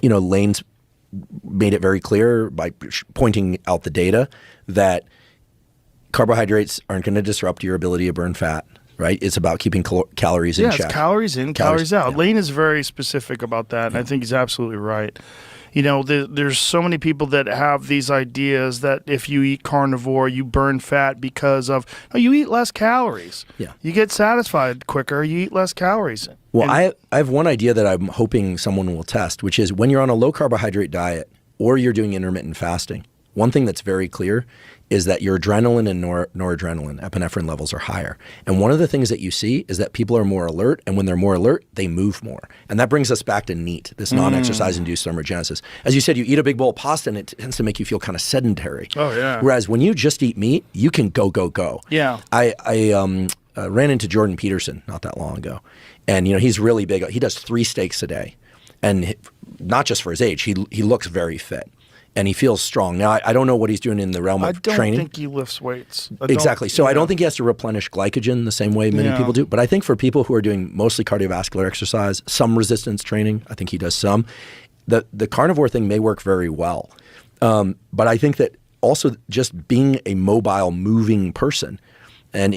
Lane's made it very clear by pointing out the data that carbohydrates aren't going to disrupt your ability to burn fat, right? It's about keeping calories in check. Yeah, it's calories in, calories out. Yeah. Lane is very specific about that, and I think he's absolutely right. There's so many people that have these ideas that if you eat carnivore, you burn fat because of, you eat less calories. Yeah. You get satisfied quicker, you eat less calories. Well, I have one idea that I'm hoping someone will test, which is when you're on a low carbohydrate diet or you're doing intermittent fasting, one thing that's very clear is that your adrenaline and noradrenaline, epinephrine levels are higher. And one of the things that you see is that people are more alert, and when they're more alert, they move more. And that brings us back to NEAT, this non-exercise induced thermogenesis. As you said, you eat a big bowl of pasta and it tends to make you feel kind of sedentary. Oh, yeah. Whereas when you just eat meat, you can go, go, go. Yeah. I ran into Jordan Peterson not that long ago. And he's really big. He does 3 steaks a day. And not just for his age, he looks very fit. And he feels strong. Now, I don't know what he's doing in the realm of training. I don't think he lifts weights. Exactly. So I don't think he has to replenish glycogen the same way many people do. But I think for people who are doing mostly cardiovascular exercise, some resistance training, I think he does some, the carnivore thing may work very well. But I think that also just being a mobile, moving person, and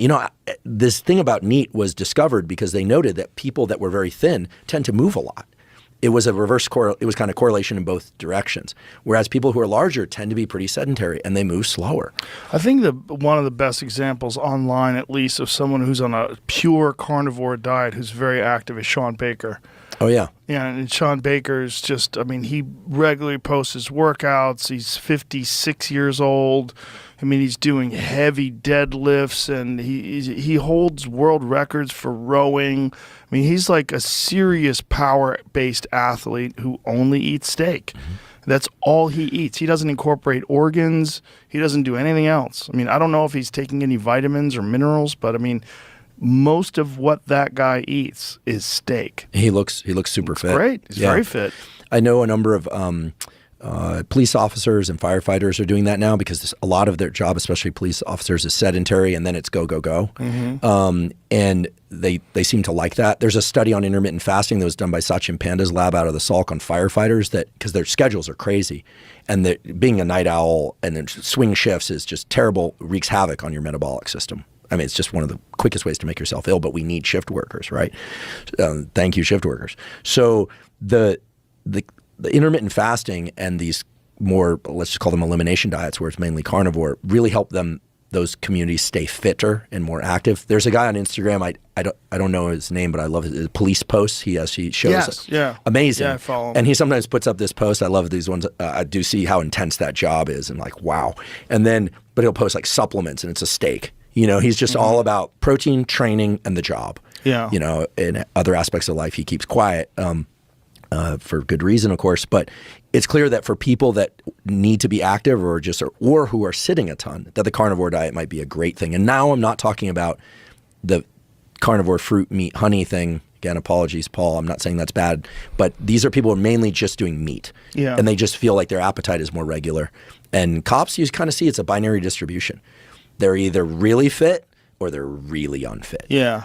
this thing about NEAT was discovered because they noted that people that were very thin tend to move a lot. It was a reverse it was kind of correlation in both directions. Whereas people who are larger tend to be pretty sedentary and they move slower. I think one of the best examples online, at least, of someone who's on a pure carnivore diet who's very active is Sean Baker. Oh, yeah. Yeah, and Sean Baker's just, he regularly posts his workouts. He's 56 years old. He's doing heavy deadlifts, and he holds world records for rowing. He's like a serious power-based athlete who only eats steak. Mm-hmm. That's all he eats. He doesn't incorporate organs. He doesn't do anything else. I don't know if he's taking any vitamins or minerals, but most of what that guy eats is steak. He looks super fit. Great. He's very fit. I know a number of police officers and firefighters are doing that now because a lot of their job, especially police officers, is sedentary, and then it's go, go, go. Mm-hmm. And they seem to like that. There's a study on intermittent fasting that was done by Sachin Panda's lab out of the Salk on firefighters because their schedules are crazy. And being a night owl and then swing shifts is just terrible, wreaks havoc on your metabolic system. It's just one of the quickest ways to make yourself ill, but we need shift workers, right? Thank you, shift workers. So the intermittent fasting and these more, let's just call them elimination diets, where it's mainly carnivore, really help those communities stay fitter and more active. There's a guy on Instagram, I don't know his name, but I love his police posts. He shows amazing. Yeah, I follow him. And he sometimes puts up this post. I love these ones. I do see how intense that job is, and like, wow. But he'll post like supplements, and it's a steak. He's just all about protein, training, and the job. Yeah. In other aspects of life, he keeps quiet. For good reason, of course, but it's clear that for people that need to be active or who are sitting a ton, that the carnivore diet might be a great thing. And now I'm not talking about the carnivore fruit, meat, honey thing. Again, apologies, Paul. I'm not saying that's bad, but these are people who are mainly just doing meat, and they just feel like their appetite is more regular. And cops, you kind of see it's a binary distribution. They're either really fit or they're really unfit. Yeah.